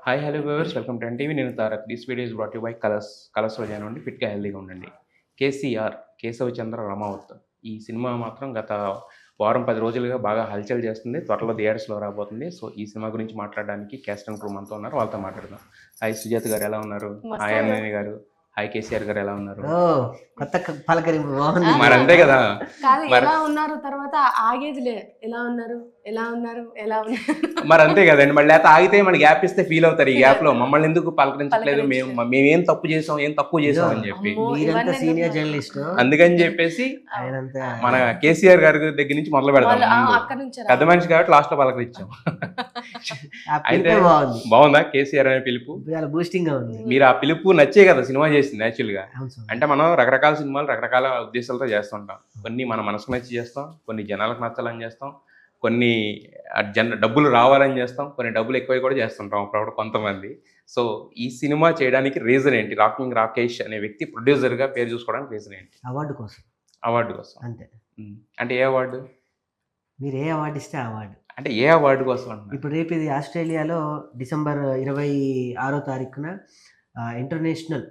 Hi hello viewers welcome to NTV. నేను Tarak. This video is brought you by కలర్స్లో join అవ్వండి, ఫిట్గా హెల్దీగా ఉండండి. కేసీఆర్ కేశవచంద్ర రమావత్ ఈ సినిమా మాత్రం గత వారం 10 రోజులుగా బాగా హల్చల్ చేస్తుంది. త్వరలో థియేటర్స్లో రాబోతుంది. సో ఈ సినిమా గురించి మాట్లాడడానికి క్యాస్ట్ అండ్ క్రూ మనతో ఉన్నారు, వాళ్ళతో మాట్లాడదాం. హాయ్ సుజాత గారు, ఎలా ఉన్నారు? హాయ్ అన్నయ్య గారు. హాయ్ కేసీఆర్ గారు, ఎలా ఉన్నారు? కొత్త పలకరింపు బాగుంది. మరి అంతే కదా, ఎలా ఉన్నారు తర్వాత ఆగేదిలే. ఎలా ఉన్నారు ఎలా ఉన్నారు ఎలా ఉన్నారు మరి అంతే కదండి. మళ్ళీ అయితే ఆగితే మన గ్యాప్ ఇస్తే ఫీల్ అవుతారు. ఈ గ్యాప్ లో మమ్మల్ని ఎందుకు పలకరించట్లేదు, మేమేం తప్పు చేసాం, ఏం తక్కువ చేసాం అని చెప్పి. మీరంతా సీనియర్ జర్నలిస్ట్, అందుకని చెప్పేసి మన కేసీఆర్ గారి దగ్గర నుంచి మొదలు పెడతాం. పెద్ద మనిషి కాబట్టి లాస్ట్ లో పలకరించాం. అయితే బాగుందా కేసీఆర్ అనే పిలుపు? బూస్టింగ్ గా ఉంది. మీరు ఆ పిలుపు నచ్చే కదా సినిమా చేసింది యాక్చువల్ గా. అంటే మనం రకరకాల సినిమాలు రకరకాల ఉద్దేశాలతో చేస్తుంటాం. కొన్ని మన మనసుకు నచ్చి చేస్తాం, కొన్ని జనాలకు నచ్చాలని చేస్తాం, కొన్ని డబ్బులు రావాలని చేస్తాం, కొన్ని డబ్బులు ఎక్కువ కూడా చేస్తుంటాం అప్పుడప్పుడు కొంతమంది. సో ఈ సినిమా చేయడానికి రీజన్ ఏంటి? రాకింగ్ రాకేష్ అనే వ్యక్తి ప్రొడ్యూసర్గా పేరు చూసుకోవడానికి రీజన్ ఏంటి? అవార్డు కోసం. అవార్డు కోసం అంతే. అంటే ఏ అవార్డు? మీరు ఏ అవార్డు ఇస్తే అవార్డు. అంటే ఏ అవార్డు కోసం అంటున్నారు? ఇప్పుడు రేపు ఇది ఆస్ట్రేలియాలో డిసెంబర్ 26వ తారీఖున ఇంటర్నేషనల్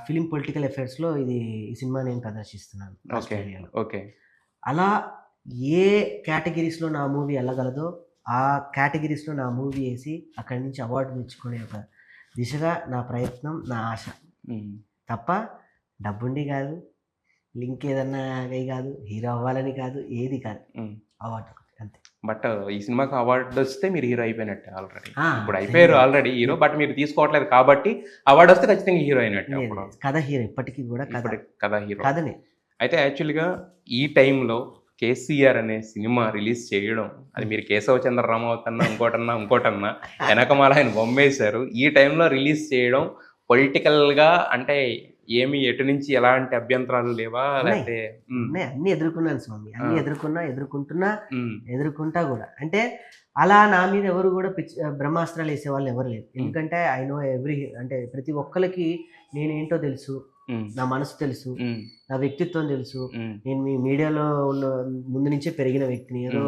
ఫిలిం పొలిటికల్ అఫైర్స్లో ఈ సినిమా నేను ప్రదర్శిస్తున్నాను ఆస్ట్రేలియాలో. ఓకే. అలా ఏ కేటగిరీస్లో నా మూవీ వెళ్ళగలదో ఆ కేటగిరీస్లో నా మూవీ వేసి అక్కడి నుంచి అవార్డు తెచ్చుకునే ఒక దిశగా నా ప్రయత్నం, నా ఆశ. తప్ప డబ్బుండి కాదు, లింక్ ఏదన్నా కాదు, హీరో అవ్వాలని కాదు, ఏది కాదు, అవార్డు అంతే. బట్ ఈ సినిమాకి అవార్డు వస్తే మీరు హీరో అయిపోయినట్టే ఆల్రెడీ. ఇప్పుడు అయిపోయారు ఆల్రెడీ హీరో, బట్ మీరు తీసుకోవట్లేదు కాబట్టి అవార్డు వస్తే ఖచ్చితంగా హీరో అయినట్టే. కథ హీరో, ఇప్పటికీ కూడా కథ హీరో కథనే. అయితే యాక్చువల్గా ఈ టైంలో కేసీఆర్ అనే సినిమా రిలీజ్ చేయడం, అది మీరు కేశవచంద్ర రామావత్ అన్నా ఇంకోటన్నా వెనకమాల ఆయన బొమ్మేశారు. ఈ టైంలో రిలీజ్ చేయడం పొలిటికల్గా అంటే ఏమి ఎటు నుంచి ఎలాంటి అభ్యంతరాలు లేవా? లేకపోతే అన్ని ఎదుర్కొన్నాను స్వామి, అన్ని ఎదుర్కొంటా కూడా. అంటే అలా నా మీద ఎవరు కూడా బ్రహ్మాస్త్రాలు వేసే వాళ్ళు ఎవరు లేరు. ఎందుకంటే ఐ నో అంటే ప్రతి ఒక్కరికి నేనేంటో తెలుసు, నా మనసు తెలుసు, నా వ్యక్తిత్వం తెలుసు. నేను మీ మీడియాలో ఉన్న ముందు నుంచే పెరిగిన వ్యక్తిని. ఏదో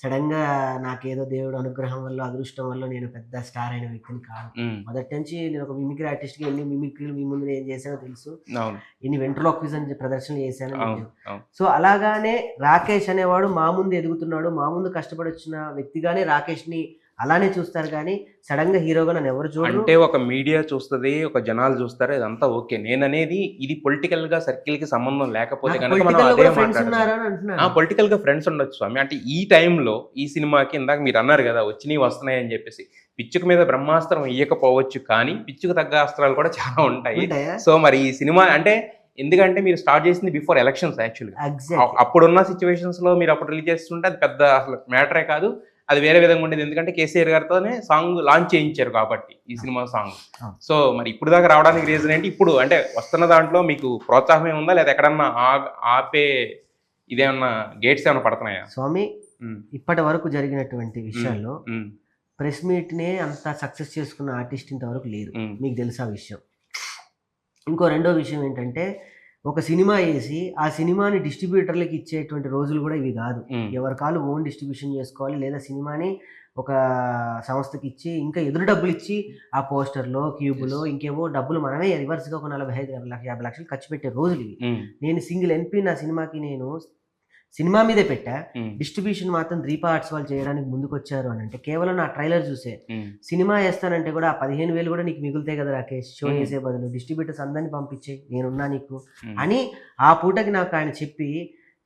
సడన్ గా నాకేదో దేవుడు అనుగ్రహం వల్ల, అదృష్టం వల్ల నేను పెద్ద స్టార్ అయిన వ్యక్తిని కాదు. మొదటి నుంచి నేను ఒక మిమిక్రీ ఆర్టిస్ట్ గా ఎన్ని మిమిక్రీలు మీ ముందు ఏం చేశానో తెలుసు, ఎన్ని వెంట్రలోక్విజన్ ప్రదర్శనలు చేశానో. సో అలాగానే రాకేష్ అనేవాడు మా ముందు ఎదుగుతున్నాడు, మా ముందు కష్టపడి వచ్చిన వ్యక్తిగానే రాకేష్ ని అలానే చూస్తారు. కానీ సడన్ గా హీరోగా నన్ను ఎవరు చూడరు. అంటే ఒక మీడియా చూస్తుంది, ఒక జనాలు చూస్తారు, ఇదంతా ఓకే. నేను అనేది ఇది పొలిటికల్ గా సర్కిల్ కి సంబంధం లేకపోతే కనుక పొలిటికల్ గా ఫ్రెండ్స్ ఉండొచ్చు స్వామి. అంటే ఈ టైంలో ఈ సినిమాకి ఇందాక మీరు అన్నారు కదా వచ్చినాయి వస్తున్నాయి అని చెప్పేసి, పిచ్చుకు మీద బ్రహ్మాస్త్రం ఇయ్యకపోవచ్చు కానీ పిచ్చుకు తగ్గ అస్త్రాలు కూడా చాలా ఉంటాయి. సో మరి ఈ సినిమా అంటే ఎందుకంటే మీరు స్టార్ట్ చేసింది బిఫోర్ ఎలక్షన్స్ యాక్చువల్గా. అప్పుడున్న సిచ్యువేషన్స్ లో మీరు అప్పుడు రిలీజ్ చేస్తుంటే అది పెద్ద అసలు మ్యాటరే కాదు, అది వేరే విధంగా ఉండేది. ఎందుకంటే కేసీఆర్ గారితోనే సాంగ్ లాంచ్ చేయించారు కాబట్టి ఈ సినిమా సాంగ్. సో మరి ఇప్పుడు దాకా రావడానికి రీజన్ ఏంటి? ఇప్పుడు అంటే వస్తున్న దాంట్లో మీకు ప్రోత్సాహం ఏముందా, లేదా ఎక్కడన్నా ఆపే ఇదేమన్నా గేట్స్ ఏమన్నా పడుతున్నాయా స్వామి? ఇప్పటి వరకు జరిగినటువంటి విషయాల్లో ప్రెస్ మీట్ నే అంత సక్సెస్ చేసుకున్న ఆర్టిస్ట్ ఇంతవరకు లేరు, మీకు తెలుసా విషయం. ఇంకో రెండో విషయం ఏంటంటే, ఒక సినిమా వేసి ఆ సినిమాని డిస్ట్రిబ్యూటర్లకు ఇచ్చేటువంటి రోజులు కూడా ఇవి కాదు. ఎవరి కాళ్ళు ఓన్ డిస్ట్రిబ్యూషన్ చేసుకోవాలి, లేదా సినిమాని ఒక సంస్థకి ఇచ్చి ఇంకా ఎదురు డబ్బులు ఇచ్చి ఆ పోస్టర్లో, క్యూబ్లో ఇంకేవో డబ్బులు మనమే రివర్స్గా ఒక 45-50 లక్షలు ఖర్చు పెట్టే రోజులు ఇవి. నేను సింగిల్ ఎన్పి నా సినిమాకి నేను సినిమా మీదే పెట్టా, డిస్ట్రిబ్యూషన్ మాత్రం ద్రీపా ఆర్ట్స్ వాళ్ళు చేయడానికి ముందుకు వచ్చారు అని అంటే కేవలం నా ట్రైలర్ చూసే. సినిమా వేస్తానంటే కూడా ఆ 15,000 కూడా నీకు మిగులుతాయి కదా రాకేష్, షో చేసే బదులు డిస్ట్రిబ్యూటర్స్ అందరినీ పంపించే, నేనున్నా నీకు అని ఆ పూటకి నాకు ఆయన చెప్పి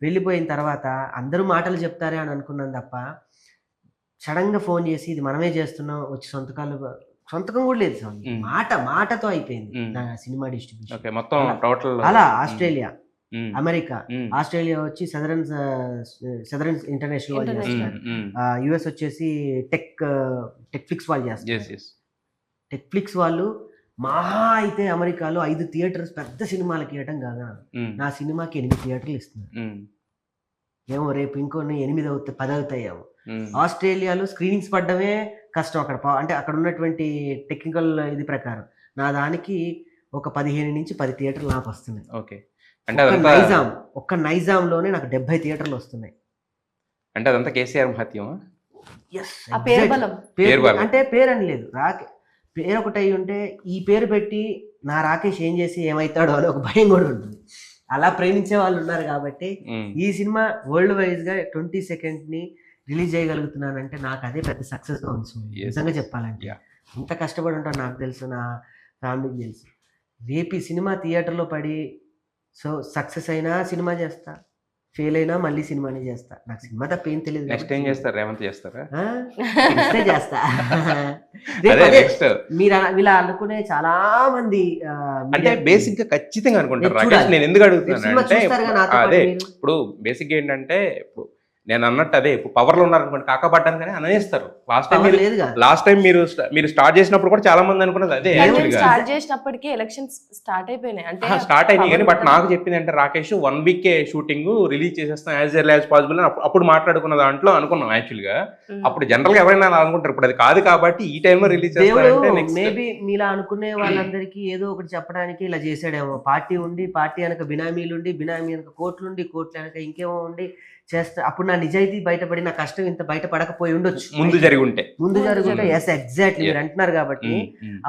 వెళ్ళిపోయిన తర్వాత అందరూ మాటలు చెప్తారే అని అనుకున్నాను తప్ప, సడన్ గా ఫోన్ చేసి ఇది మనమే చేస్తున్నాం వచ్చి సొంతకం కూడా లేదు సార్. మాటతో అయిపోయింది నా సినిమా డిస్ట్రిబ్యూషన్. అలా ఆస్ట్రేలియా, అమెరికా, ఆస్ట్రేలియా వచ్చి సదరన్ ఇంటర్నేషనల్ వాళ్ళు చేస్తున్నారు, యుఎస్ వచ్చేసి టెక్ ఫ్లిక్స్ వాళ్ళు చేస్తారు. టెక్ ఫ్లిక్స్ వాళ్ళు మహా అయితే అమెరికాలో 5 థియేటర్స్ పెద్ద సినిమాలకి ఇవ్వటం కాదా, నా సినిమాకి 8 థియేటర్లు ఇస్తున్నారు. ఏమో రేపు ఇంకొన్ని 8 అవుతాయి, 10 అవుతాయేమో. ఆస్ట్రేలియాలో స్క్రీనింగ్స్ పడ్డమే కష్టం అక్కడ. అంటే అక్కడ ఉన్నటువంటి టెక్నికల్ ఇది ప్రకారం నా దానికి ఒక 15 నుంచి 10 థియేటర్లు నాకు వస్తున్నాయి. ఓకే. ఒక్క నైజాంలోనే నాకు 70 థియేటర్లు వస్తున్నాయి. అంటే అదంతా కేసీఆర్ మహత్యమా? అంటే పేరు అని లేదు, పేరు ఒకటి అయి ఉంటే ఈ పేరు పెట్టి నా రాకేష్ ఏం చేసి ఏమవుతాడో అని ఒక భయం కూడా ఉంటుంది. అలా ప్రేమించే వాళ్ళు ఉన్నారు కాబట్టి ఈ సినిమా వరల్డ్ వైజ్ గా 22nd రిలీజ్ చేయగలుగుతున్నానంటే నాకు అదే పెద్ద సక్సెస్ గా ఉంది. నిజంగా చెప్పాలంటే ఎంత కష్టపడి ఉంటాను నాకు తెలుసు, నా ఫ్యామిలీకి తెలుసు. రేపు ఈ సినిమా థియేటర్లో పడి సో సక్సెస్ అయినా సినిమా చేస్తా, ఫెయిల్ అయినా మళ్ళీ సినిమానే చేస్తా. నాకు సినిమా తప్ప ఏం తెలియదు. నెక్స్ట్ ఏం చేస్తారు? రేవంత్ చేస్తారా? చేస్తా. మీరు ఇలా అనుకునే చాలా మంది అంటే బేసిక్ గా ఖచ్చితంగా అనుకుంటారు రాకేష్. నేను ఎందుకు అడుగుతున్నాను అంటే అదే ఇప్పుడు బేసిక్ ఏంటంటే ఇప్పుడు నేను అన్నట్టు అదే ఇప్పుడు పవర్ లో ఉన్నారనుకోండి కాకపడ్డాను కానీ అనేస్తారు. లాస్ట్ టైం మీరు స్టార్ట్ చేసినప్పుడు కూడా చాలా మంది అనుకున్నది అదే. స్టార్ట్ చేసినప్పటికీ ఎలక్షన్స్ స్టార్ట్ అయిపోయినాయి అంటే స్టార్ట్ అయినాయి కానీ బట్ నాకు చెప్పింది అంటే రాకేష్ 1 week షూటింగ్ రిలీజ్ చేసేస్తాం యాజ్ ఎర్లీ యాజ్ పాసిబుల్ అని అప్పుడు మాట్లాడుకున్న దాంట్లో అనుకున్నాం యాక్చువల్ గా. అప్పుడు జనరల్ గా ఎవరైనా అనుకుంటారు, ఇప్పుడు అది కాదు కాబట్టి ఈ టైంలో రిలీజ్ చేస్తారంటే మేబీ మీలా అనుకునే వాళ్ళందరికీ ఏదో ఒకటి చెప్పడానికి ఇలా చేసాడేమో. పార్టీ ఉండి, పార్టీ వెనక బినామీలు ఉండి, బినామీ వెనక కోట్లుండి, కోట్ల వెనక ఇంకేమో ఉండి చేస్తా. అప్పుడు నా నిజాయితీ బయటపడి నా కష్టం ఇంత బయటపడకపోయి ఉండొచ్చు. ముందు జరుగుంటే ఎస్ ఎగ్జాక్ట్లీ మీరు అంటున్నారు కాబట్టి.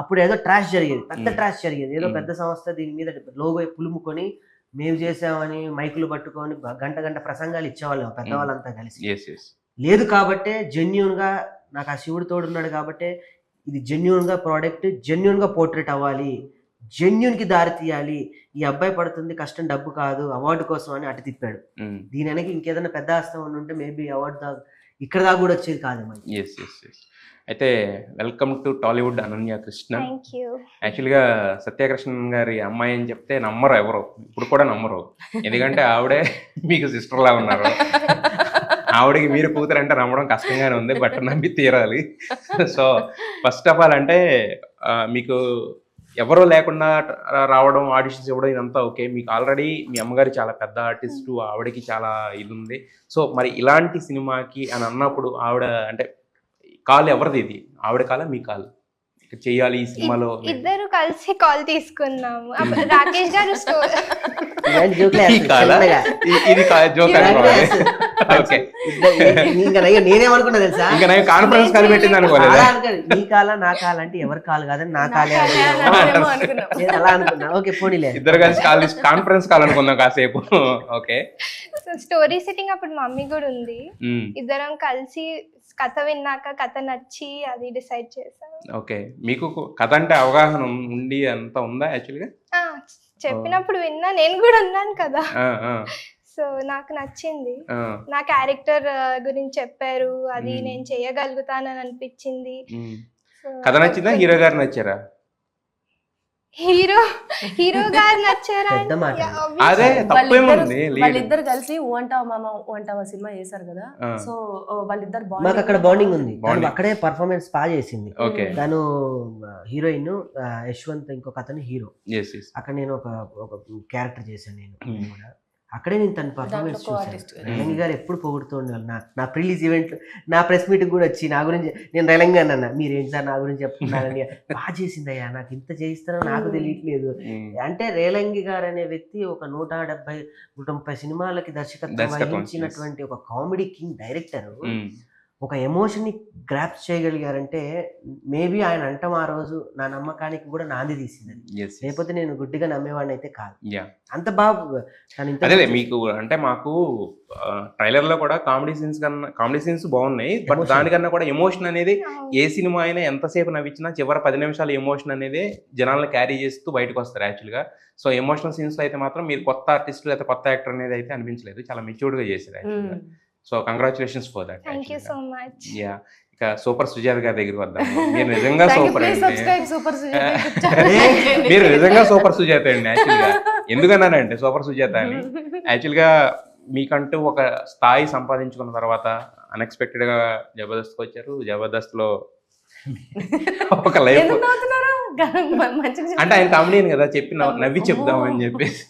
అప్పుడు ఏదో ట్రాష్ జరిగేది, పెద్ద ట్రాష్ జరిగేది. ఏదో పెద్ద సంస్థ దీని మీద లోగో పులుముకొని మేము చేసామని మైకులు పట్టుకొని గంట ప్రసంగాలు ఇచ్చేవాళ్ళం పెద్దవాళ్ళంతా కలిసి. లేదు కాబట్టే జెన్యూన్ గా నాకు ఆ శివుడు తోడున్నాడు కాబట్టే ఇది జెన్యూన్ గా ప్రోడక్ట్ జెన్యూన్ గా పోర్ట్రేట్ అవ్వాలి, జెన్యూన్ కి దారి తీయాలి. ఈ అబ్బాయి పడుతుంది కష్టం డబ్బు కాదు అవార్డు కోసం అని అటు తిప్పాడు. దీని వెనక ఇంకేదైనా పెద్ద ఆస్తం ఉంటే మేబీ అవార్డు ఇక్కడ దాకా కూడా వచ్చేది కాదేమో. అయితే వెల్కమ్ టు టాలీవుడ్ అనన్య కృష్ణ. యాక్చువల్గా సత్యకృష్ణన్ గారి అమ్మాయి అని చెప్తే నమ్మరు ఎవరు, ఇప్పుడు కూడా నమ్మరు. ఎందుకంటే ఆవిడే మీకు సిస్టర్ లా ఉన్నారు. ఆవిడకి మీరు కూతురు అంటే నమ్మడం కష్టంగానే ఉంది, బట్ నమ్మి తీరాలి. సో ఫస్ట్ ఆఫ్ ఆల్ అంటే మీకు ఎవరో లేకుండా రావడం, ఆడిషన్స్ ఇవ్వడం ఇదంతా ఓకే. మీకు ఆల్రెడీ మీ అమ్మగారి చాలా పెద్ద ఆర్టిస్టు, ఆవిడకి చాలా ఇది ఉంది. సో మరి ఇలాంటి సినిమాకి అని అన్నప్పుడు ఆవిడ అంటే కాల్ ఎవరిది? ఇది ఆవిడ కాలా మీ కాల్ చెయ్యాలి ఈ సినిమాలో? ఇద్దరు కలిసి కాల్ తీసుకున్నాము. రాకేష్ గారు నేనేమనుకున్నా తెలుసా, కాన్ఫరెన్స్ కాల్ పెట్టింది అనుకోలేదు. నీ కాల నా కాల్ అంటే ఎవరి కాల్ కాదని నా కాలే అలా అనుకున్నా. ఓకే పోనీలే, ఇద్దరు కలిసి కాల్ కాన్ఫరెన్స్ కాల్ అనుకున్నాం కాసేపు. ఓకే స్టోరీ సెట్టింగ్ అప్పుడు మమ్మీ కూడా ఉంది. ఇద్దరం కలిసి కథ విన్నాక కథ నచ్చి అది డిసైడ్ చేసాం. ఓకే మీకు కథ అంటే అవగాహన ఉండి అంత ఉందా? యాక్చువల్గా చెప్పినప్పుడు విన్నా, నేను కూడా ఉన్నాను కదా. సో నాకు నచ్చింది, నా క్యారెక్టర్ గురించి చెప్పారు, అది నేను చేయగలుగుతానని అనిపించింది. కథ నచ్చిందా? హీరో గారు నచ్చారా? హీరో గారు నచ్చారా? అదే తప్పేముంది, వాళ్ళిద్దరు కలిసి ఓంటావా మామ ఓంటావా సినిమా చేశారు కదా. సో వాళ్ళిద్దరు మాకు అక్కడ బాండింగ్ ఉంది. అక్కడే పర్ఫార్మెన్స్ బాగా చేసింది. తను హీరోయిన్, యశ్వంత్ ఇంకొక అతను హీరో. అక్కడ నేను ఒక క్యారెక్టర్ చేశాను నేను కూడా. అక్కడే నేను తన పర్ఫార్మెన్స్ చూసాను. రేలంగి గారు ఎప్పుడు పొగుడుతూ ఉండాలి. నా ప్రిలీజ్ ఈవెంట్, నా ప్రెస్ మీట్ కూడా వచ్చి నా గురించి నేను రేలంగి అన్న మీరేంటి సార్ నా గురించి చెప్తున్నారని, బాగా చేసిందయ్యా నాకు ఇంత చేయిస్తారో నాకు తెలియట్లేదు అంటే. రేలంగి గారు అనే వ్యక్తి ఒక 170-130 సినిమాలకి దర్శకత్వం వహించినటువంటి ఒక కామెడీ కింగ్ డైరెక్టర్. ఒక ఎమోషన్ని గ్రాప్స్ చేయగలిగారంటే మేబీ ఆయన అంటాం ఆ రోజు నా నమ్మకానికి కూడా నాంది తీసింది. లేకపోతే నేను గుడ్డిగా నమ్మేవాడిని అయితే కాదు. అంత బాగా అదే మీకు అంటే మాకు ట్రైలర్ లో కూడా కామెడీ సీన్స్ బాగున్నాయి, బట్ దానికన్నా కూడా ఎమోషన్ అనేది ఏ సినిమా అయినా ఎంతసేపు నవ్వించినా చివరి 10 నిమిషాలు ఎమోషన్ అనేది జనాలను క్యారీ చేస్తూ బయటకు వస్తారు యాక్చువల్ గా. సో ఎమోషనల్ సీన్స్ లో అయితే మాత్రం మీరు కొత్త ఆర్టిస్ట్ లేదా కొత్త యాక్టర్ అనేది అయితే అనిపించలేదు, చాలా మెచ్యూర్డ్ గా చేశారు యాక్చువల్ గా. So congratulations for that. Thank you so much. Yeah ఇక సూపర్ సుజాత గారి దగ్గరికి వద్దాం. మీరు నిజంగా సూపర్ అండి, మీరు నిజంగా సూపర్ సుజాత అండి. యాక్చువల్గా ఎందుకన్నానంటే సూపర్ సుజాత అని, యాక్చువల్గా మీకంటూ ఒక స్థాయి సంపాదించుకున్న తర్వాత అన్ఎక్స్పెక్టెడ్ గా జబర్దస్త్కి వచ్చారు. జబర్దస్త్ లో ఒక లైఫ్ అంటే ఆయన కామెడీని కదా చెప్పి నవ్వి చెప్దాం అని చెప్పేసి.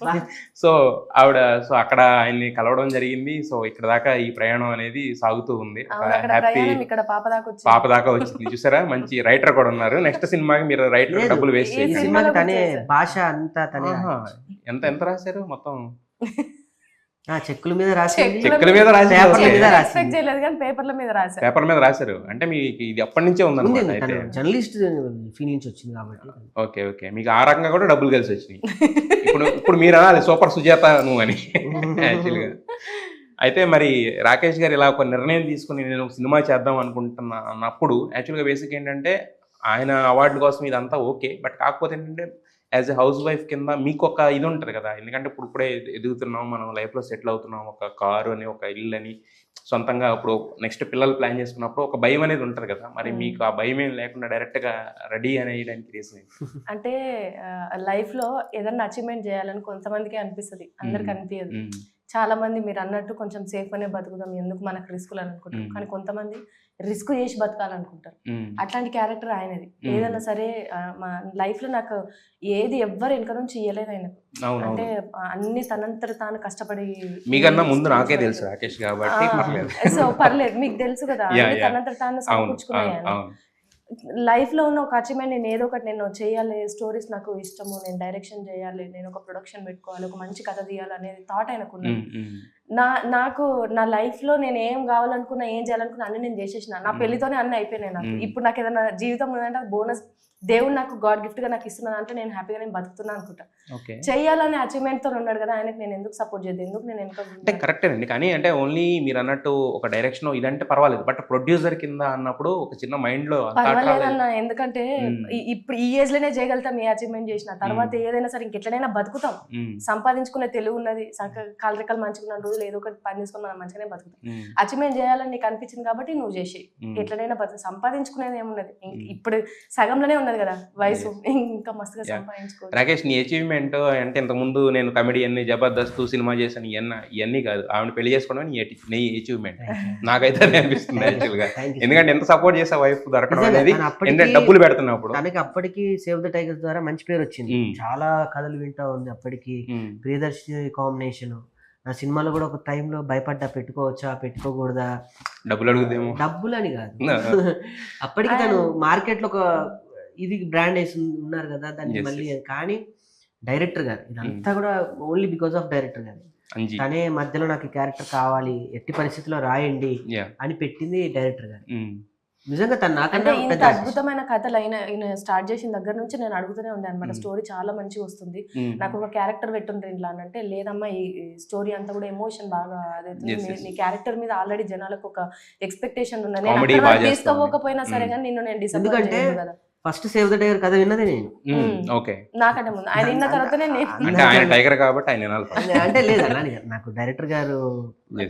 సో అక్కడ ఆయన్ని కలవడం జరిగింది. సో ఇక్కడ దాకా ఈ ప్రయాణం అనేది సాగుతూ ఉంది. హ్యాపీ పాప దాకా వచ్చింది. చూసారా, మంచి రైటర్ కూడా ఉన్నారు. నెక్స్ట్ సినిమాకి మీరు రైటర్ డబ్బులు వేస్ట్ చేసి భాష అంతా ఎంత రాశారు మొత్తం? చెక్కుల మీద రాసింది, చెక్కుల మీద రాసి పేపర్ల మీద రాసింది. ఎక్స్పెక్ట్ చేయలేదు కానీ పేపర్ల మీద రాశారు. పేపర్ మీద రాశారు అంటే మీకు ఇది అప్పటి నుంచే ఉందన్నమాట అయితే. జర్నలిస్ట్ ఫీల్ నుంచి వచ్చింది కాబట్టి. ఓకే ఓకే, మీకు ఆ రకంగా కూడా డబ్బులు కలిసి వచ్చినాయి. ఇప్పుడు మీరు అనాలి సూపర్ సుజాత నువ్వు అని యాక్చువల్గా. అయితే మరి రాకేష్ గారు ఇలా ఒక నిర్ణయం తీసుకుని నేను సినిమా చేద్దాం అనుకుంటున్నా అన్నప్పుడు యాక్చువల్గా బేసిక్ ఏంటంటే ఆయన అవార్డు కోసం ఇదంతా ఓకే, బట్ కాకపోతే ఏంటంటే యాజ్ ఎ హౌస్ వైఫ్ కింద మీకు ఒక ఇది ఉంటుంది కదా, ఎందుకంటే ఇప్పుడే ఎదుగుతున్నాం మనం, లైఫ్లో సెటిల్ అవుతున్నాం, ఒక కారు అని ఒక ఇల్లు అని సొంతంగా ఇప్పుడు నెక్స్ట్ పిల్లలు ప్లాన్ చేసుకున్నప్పుడు ఒక భయం అనేది ఉంటుంది కదా, మరి మీకు ఆ భయం ఏం లేకుండా డైరెక్ట్గా రెడీ అనేయడానికి రీజన్ అంటే లైఫ్ లో ఏదన్నా అచీవ్మెంట్ చేయాలని కొంతమందికి అనిపిస్తుంది, అందరికి అనిపించదు. చాలా మంది మీరు అన్నట్టు కొంచెం సేఫ్ అనే బతుకుదాం, ఎందుకు మనకు రిస్కులు అని అనుకుంటారు, కానీ కొంతమంది రిస్క్ చేసి బతకాలనుకుంటారు. అట్లాంటి క్యారెక్టర్ ఆయనది. ఏదైనా సరే మా లైఫ్ లో నాకు ఏది ఎవ్వరు వెనక నుంచి ఇయ్యలేదు ఆయనకు. అంటే అన్ని తనంతట తాను కష్టపడి, మీకన్నా ముందు నాకే తెలుసు రాకేష్ కాబట్టి సో పర్లేదు, మీకు తెలుసు కదా, తనంతట తాను సమకూర్చుకున్నాను. లైఫ్ లో ఉన్న ఒక అచీవ్మెంట్, నేను ఏదో ఒకటి నేను చేయాలి, స్టోరీస్ నాకు ఇష్టము, నేను డైరెక్షన్ చేయాలి, నేను ఒక ప్రొడక్షన్ పెట్టుకోవాలి, ఒక మంచి కథ తీయాలి అనేది థాట్ ఆయనకున్నాను. నాకు నా లైఫ్ లో నేను ఏం కావాలనుకున్నా, ఏం చేయాలనుకున్నా అన్ని నేను చేసేసిన. నా పెళ్లితోనే అన్ని అయిపోయినాయి నాకు. ఇప్పుడు నాకు ఏదైనా జీవితం ఉందంటే బోనస్ దేవుడు నాకు గాడ్ గిఫ్ట్ గా నాకు ఇస్తున్నాను అంటే నేను హ్యాపీగా నేను బతుకుతున్నా అనుకుంటా. చెయ్యాలనే అచీవ్మెంట్ తో ఉన్నాడు కదా ఆయనకి, నేను ఎందుకు సపోర్ట్ చేయదు, ఎందుకు నేను అంటే కరెక్టేనండి. కానీ అంటే ఓన్లీ మీరు అన్నట్టు ఒక డైరెక్షన్ ఇదంటే పర్వాలేదు, బట్ ప్రొడ్యూసర్ కింద అన్నప్పుడు ఒక చిన్న మైండ్ లో పర్వాలేదన్న. ఎందుకంటే ఇప్పుడు ఈ ఏజ్ లోనే చేయగలుగుతాం, ఏ అచీవ్మెంట్ చేసిన తర్వాత ఏదైనా సరే ఇంకెట్లనైనా బతుకుతాం, సంపాదించుకునే తెలివి ఉన్నది, కాలరెక్కలు మంచుకున్న రోజులు ఏదో ఒకటి పని చేసుకుని మనం మంచిగానే బతుకుతాం. అచీవ్మెంట్ చేయాలని నీకు అనిపించింది కాబట్టి నువ్వు చేసి ఎట్లనైనా బతుకు, సంపాదించుకునేది ఏమున్నది, ఇప్పుడు సగంలోనే ఉన్నది కదా వయసు, ఇంకా మస్తుగా సంపాదించుకో. రాకేష్ నీ అచీవ్మెంట్ అంటే ఇంతకుముందు నేను కమెడియన్, జబర్దస్త్ సినిమా చేశాను ఇవన్నీ కాదు, ఆవిడ పెళ్లి చేసుకోవడం నీ అచీవ్మెంట్ నాకైతే అదే అనిపిస్తుంది యాక్చువల్ గా. ఎందుకంటే ఎంత సపోర్ట్ చేసే వైఫ్ దొరకడం అనేది, డబ్బులు పెడుతున్నప్పుడు. తనకి అప్పటికి సేవ్ ద టైగర్స్ ద్వారా మంచి పేరు వచ్చింది, చాలా కథలు వింటా ఉంది. అప్పటికి ప్రియదర్శి కాంబినేషన్, నా సినిమాలో కూడా ఒక టైంలో భయపడ్డా, పెట్టుకోవచ్చా పెట్టుకోకూడదా, డబ్బులు అడుగుదేమో, డబ్బులు అని కాదు. అప్పటికి తను మార్కెట్ లో ఒక ఇది బ్రాండ్ వేసి ఉన్నారు కదా దాన్ని మళ్ళీ. కానీ డైరెక్టర్ గారు ఇదంతా కూడా ఓన్లీ బికాస్ ఆఫ్ డైరెక్టర్ గారు. తనే మధ్యలో నాకు ఈ క్యారెక్టర్ కావాలి, ఎట్టి పరిస్థితిలో రాయండి అని పెట్టింది డైరెక్టర్ గారు. నిజంగా తను నాకంటే ఇంత అద్భుతమైన కథలు అయిన స్టార్ట్ చేసిన దగ్గర నుంచి నేను అడుగుతూనే ఉంది అనమాట, స్టోరీ చాలా మంచిగా వస్తుంది, నాకు ఒక క్యారెక్టర్ పెట్టుండ్రు ఇంట్లో అని. అంటే లేదమ్మా, ఈ స్టోరీ అంతా కూడా ఎమోషన్ బాగా అదే, నీ క్యారెక్టర్ మీద ఆల్రెడీ జనాలకు ఒక ఎక్స్పెక్టేషన్ ఉన్నది, నేను తీసుకోకపోయినా సరే కానీ నిన్ను నేను డిసప్పాయింట్ చేయను కదా. ఫస్ట్ సేవ్ ద టైగర్ కథ విన్నదే నేను. ఓకే, నాకంటే ముందు ఆయన విన్న తర్వాతనే నేను టైగర్ కాబట్టి ఆయన అంటే లేదు అలా నాకు డైరెక్టర్ గారు,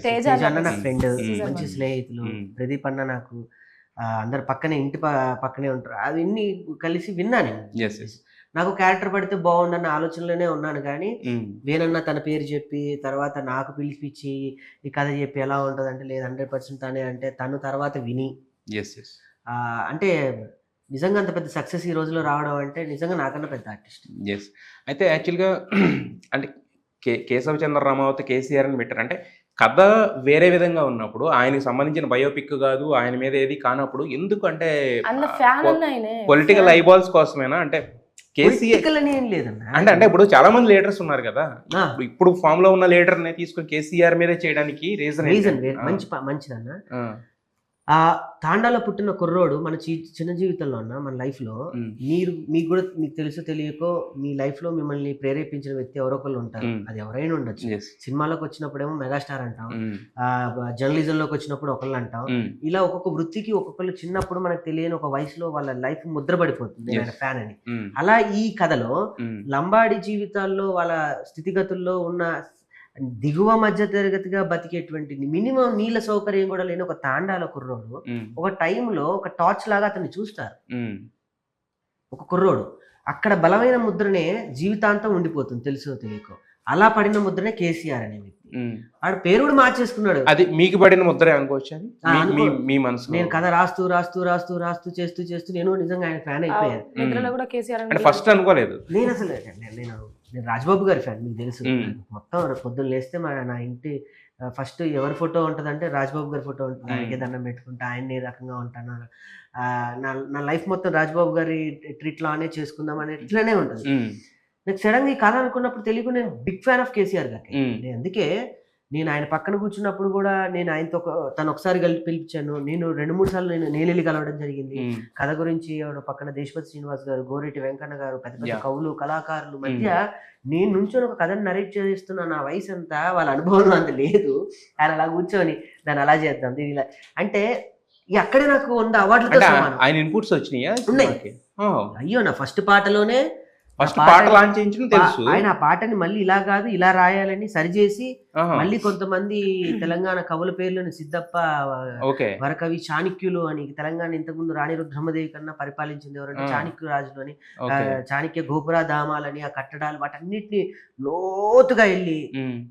తేజ అన్న నా ఫ్రెండ్, మంచి స్నేహితులు, ప్రదీప్ అన్న నాకు అందరు పక్కనే ఇంటి పక్కనే ఉంటారు, అవన్నీ కలిసి విన్నా నేను. నాకు క్యారెక్టర్ పడితే బాగుండన్న ఆలోచనలోనే ఉన్నాను, కానీ వేనన్నా తన పేరు చెప్పి తర్వాత నాకు పిలిపించి ఈ కథ చెప్పి ఎలా ఉంటుంది అంటే లేదు 100% తనే అంటే తను తర్వాత విని అంటే నిజంగా అంత పెద్ద సక్సెస్ ఈ రోజులో రావడం అంటే నిజంగా నాకన్నా పెద్ద ఆర్టిస్ట్. అయితే యాక్చువల్గా అంటే కేశవ చంద్ర రామావత్ కేసీఆర్ అని పెట్టారు, అంటే కథ వేరే విధంగా ఉన్నప్పుడు ఆయనకి సంబంధించిన బయోపిక్ కాదు, ఆయన మీద ఏది కానప్పుడు ఎందుకు అంటే పొలిటికల్ ఐబాల్స్ కోసమేనా అంటే కేసీఆర్ అంటే ఇప్పుడు చాలా మంది లీడర్స్ ఉన్నారు కదా, ఇప్పుడు ఫామ్ లో ఉన్న లీడర్ నే తీసుకొని కేసీఆర్ మీదే చేయడానికి రీజన్ మంచిదన్న. ఆ తాండాలో పుట్టిన కుర్రోడు మన చిన్న జీవితంలో ఉన్న మన లైఫ్లో మీకు తెలుసో తెలియకో మీ లైఫ్లో మిమ్మల్ని ప్రేరేపించిన వ్యక్తి ఎవరో ఒకళ్ళు ఉంటారు, అది ఎవరైనా ఉండొచ్చు. సినిమాలోకి వచ్చినప్పుడేమో మెగాస్టార్ అంటాం, జర్నలిజంలోకి వచ్చినప్పుడు ఒకళ్ళు అంటాం, ఇలా ఒక్కొక్క వృత్తికి ఒక్కొక్కళ్ళు చిన్నప్పుడు మనకు తెలియని ఒక వయసులో వాళ్ళ లైఫ్ ముద్రపడిపోతుంది ఆయన ఫ్యాన్ అని. అలా ఈ కథలో లంబాడి జీవితాల్లో వాళ్ళ స్థితిగతుల్లో ఉన్న దిగువ మధ్య తరగతిగా బతికేటువంటి మినిమం నీళ్ళ సౌకర్యం కూడా లేని ఒక తాండాల కుర్రోడు ఒక టైంలో ఒక టార్చ్ లాగా అతన్ని చూస్తారు. ఒక కుర్రోడు అక్కడ బలమైన ముద్రనే జీవితాంతం ఉండిపోతుంది తెలుసో తెలియకో. అలా పడిన ముద్రనే కేసీఆర్ అనే వ్యక్తి. ఆడ పేరు కూడా మార్చేసుకున్నాడు. అది మీకు పడిన ముద్ర అనుకోవచ్చు. మీ మనసు నేను కథ రాస్తూ రాస్తూ రాస్తూ రాస్తూ చేస్తూ చేస్తూ నేను నిజంగా ఆయన ఫ్యాన్ అయిపోయాను. ఫస్ట్ అనుకోలేదు నేను అసలు. నేను రాజ్బాబు గారి ఫ్యాన్, మీకు తెలుసు. మొత్తం పొద్దున్న లేస్తే నా ఇంటి ఫస్ట్ ఎవరి ఫోటో ఉంటుంది అంటే రాజ్బాబు గారి ఫోటో ఉంటుంది. ఆయనకే దండం పెట్టుకుంటా, ఆయన్ని ఏ రకంగా ఉంటాను, నా లైఫ్ మొత్తం రాజ్బాబు గారి ట్రీట్ లానే చేసుకుందాం అనే ఇట్లానే ఉంటుంది. నాకు సడన్ గా ఈ కథ అనుకున్నప్పుడు తెలియకుండా నేను బిగ్ ఫ్యాన్ ఆఫ్ కేసీఆర్ గారికి. నేను అందుకే నేను ఆయన పక్కన కూర్చున్నప్పుడు కూడా నేను ఆయనతో తను ఒకసారి కలిపి పిలిపించాను. నేను 2-3 సార్లు నేను వెళ్ళి కలవడం జరిగింది. కథ గురించి పక్కన దేశపతి శ్రీనివాస్ గారు, గోరెటి వెంకన్న గారు, పెద్ద పెద్ద కవులు, కళాకారులు మధ్య నేను నుంచొని ఒక కథను నరేట్ చేస్తున్నా. నా వయసు అంతా, వాళ్ళ అనుభవం అంత లేదు. ఆయన అలా కూర్చొని దాన్ని అలా చేద్దాం, దీని ఇలా అంటే అక్కడే నాకు 100 అవార్డులతో ఆయన ఇన్పుట్స్ వచ్చినాయా? ఉన్నాయి. అయ్యో, నా ఫస్ట్ పాటలోనే పాట లాంచ్ చేయించడం తెలుసు. ఆయన ఆ పాటని మళ్ళీ ఇలా కాదు ఇలా రాయాలని సరిచేసి మళ్ళీ కొంతమంది తెలంగాణ కవుల పేర్లను సిద్ధప్ప, వరకవి, చాణక్యులు అని, తెలంగాణ ఇంతకుముందు రాణి రుద్రమదేవి కన్నా పరిపాలించింది ఎవరంటే చాణక్య రాజులు అని, చాణక్య గోపుర ధామాలని, ఆ కట్టడాలు వాటన్నిటిని లోతుగా వెళ్ళి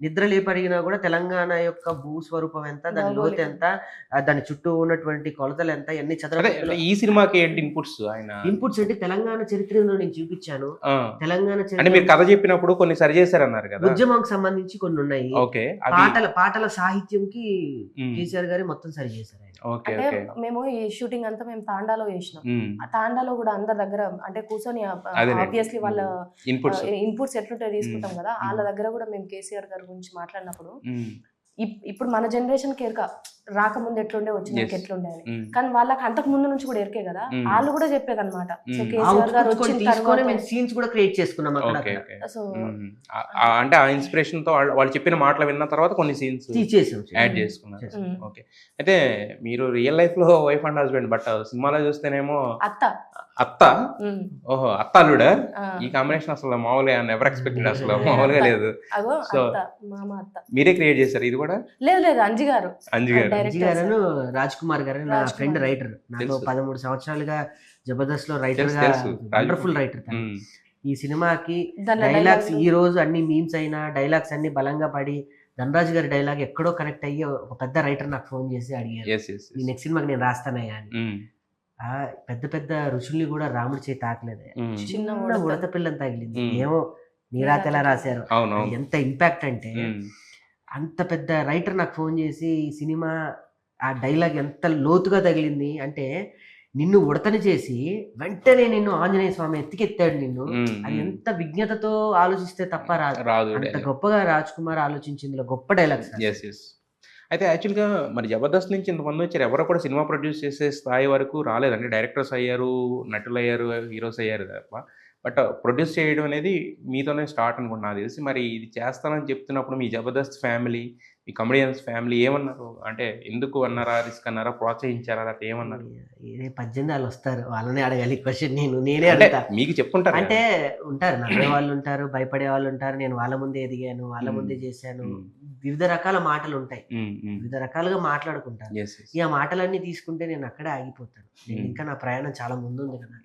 నిద్ర లేపడిగినా కూడా తెలంగాణ యొక్క భూస్వరూపం ఎంత, దాని లోతు ఎంత, దాని చుట్టూ ఉన్నటువంటి కొలతలు ఎంత, ఎన్ని చదవ. ఈ సినిమాకి ఏంటి ఇన్పుట్స్? ఇన్పుట్స్ అంటే తెలంగాణ చరిత్రలో నేను చూపించాను. తెలంగాణ అంటే మీరు కథ చెప్పినప్పుడు కొన్ని సరి చేశారన్నారు కదా, ఉద్యమంకి సంబంధించి కొన్ని ఉన్నాయి. పాటల సాహిత్యంకి కేసీఆర్ గారి మొత్తం సరి చేశారు. అంటే మేము ఈ షూటింగ్ అంతా మేము తాండాలో చేసినాం. ఆ తాండాలో కూడా అందరి దగ్గర అంటే కూర్చొని ఆబ్వియస్లీ వాళ్ళ ఇన్పుట్స్ ఎట్లుంటే తీసుకుంటాం కదా, వాళ్ళ దగ్గర కూడా మేము కేసీఆర్ గారి గురించి మాట్లాడినప్పుడు ఇప్పుడు మన జనరేషన్ కి ఎరక రాకముందు ఎట్లుండే వచ్చినాక ఎట్లుండే అని, కానీ వాళ్ళకి అంతకు ముందు నుంచి కూడా ఎరికే కదా, వాళ్ళు కూడా చెప్పేది అనమాట. సో కేసీఆర్ గారు వచ్చిన తర్వాత సీన్స్ కూడా క్రియేట్ చేసుకున్నాం. సో అంటే ఆ ఇన్స్పిరేషన్ తో వాళ్ళు చెప్పిన మాటలు విన్న తర్వాత కొన్ని సీన్స్ యాడ్ చేసుకున్నారు. ఓకే, అయితే మీరు రియల్ లైఫ్ లో వైఫ్ అండ్ హస్బెండ్, బట్ సినిమాలో చూస్తేనేమో అత్త. ఓహో, అత్త అల్లుడా? ఈ కాంబినేషన్ అసలు మామూలుగా ఎవరు ఎక్స్పెక్టెడ్, అసలు మామూలుగా లేదు. సో మీరే క్రియేట్ చేశారు ఇది కూడా? లేదు, అంజి గారు రాజ్ కుమార్ గారు నా ఫ్రెండ్ రైటర్. నాకు 13 సంవత్సరాలుగా జబర్దస్త్ లో రైటర్ గా, వండర్ఫుల్ రైటర్. ఈ సినిమాకి డైలాగ్స్ ఈ రోజు అన్ని మీమ్స్ అయినా డైలాగ్స్ అన్ని బలంగా పడి, ధనరాజ్ గారి డైలాగ్ ఎక్కడో కనెక్ట్ అయ్యి ఒక పెద్ద రైటర్ నాకు ఫోన్ చేసి అడిగారు, ఈ నెక్స్ట్ సినిమాకి నేను రాస్తానయ్యా అని. పెద్ద పెద్ద ఋషుల్ని కూడా రాముడి చేతి తాకలేదు, చిన్న ఉడత పిల్లని తగిలింది. ఏమో నీరాత ఎలా రాశారు, ఎంత ఇంపాక్ట్ అంటే అంత పెద్ద రైటర్ నాకు ఫోన్ చేసి ఈ సినిమా ఆ డైలాగ్ ఎంత లోతుగా తగిలింది అంటే, నిన్ను ఉడతని చేసి వెంటనే నిన్ను ఆంజనేయ స్వామి ఎత్తికెత్తాడు నిన్ను. అది ఎంత విజ్ఞతతో ఆలోచిస్తే తప్ప రాదు. అంత గొప్పగా రాజ్ కుమార్ ఆలోచించింది, గొప్ప డైలాగ్స్. అయితే యాక్చువల్గా మరి జబర్దస్త్ నుంచి ఇంతమంది వచ్చారు, ఎవరో కూడా సినిమా ప్రొడ్యూస్ చేసే స్థాయి వరకు రాలేదండి. డైరెక్టర్స్ అయ్యారు, నటులు అయ్యారు, హీరోస్ అయ్యారు తప్ప, బట్ ప్రొడ్యూస్ చేయడం అనేది మీతోనే స్టార్ట్ అనుకుంటున్నా తెలిసి. మరి ఇది చేస్తానని చెప్తున్నప్పుడు మీ జబర్దస్త్ ఫ్యామిలీ, మీ కమెడియన్స్ ఫ్యామిలీ ఏమన్నారు? అంటే ఎందుకు అన్నారా, రిస్క్ అన్నారా, ప్రోత్సహించారా, అట్లా ఏమన్నారు? 18 వాళ్ళు వస్తారు, వాళ్ళనే అడగాలి క్వశ్చన్. నేనే అడుగుతా. మీకు చెప్పుంటారు అంటే ఉంటారు, నవ్వే వాళ్ళు ఉంటారు, భయపడే వాళ్ళు ఉంటారు. నేను వాళ్ళ ముందే ఎదిగాను, వాళ్ళ ముందే చేశాను. వివిధ రకాల మాటలు ఉంటాయి, వివిధ రకాలుగా మాట్లాడుకుంటారు. ఈ ఆ మాటలన్నీ తీసుకుంటే నేను అక్కడే ఆగిపోతాను. నేను ఇంకా నా ప్రయాణం చాలా ముందు ఉంది కదా,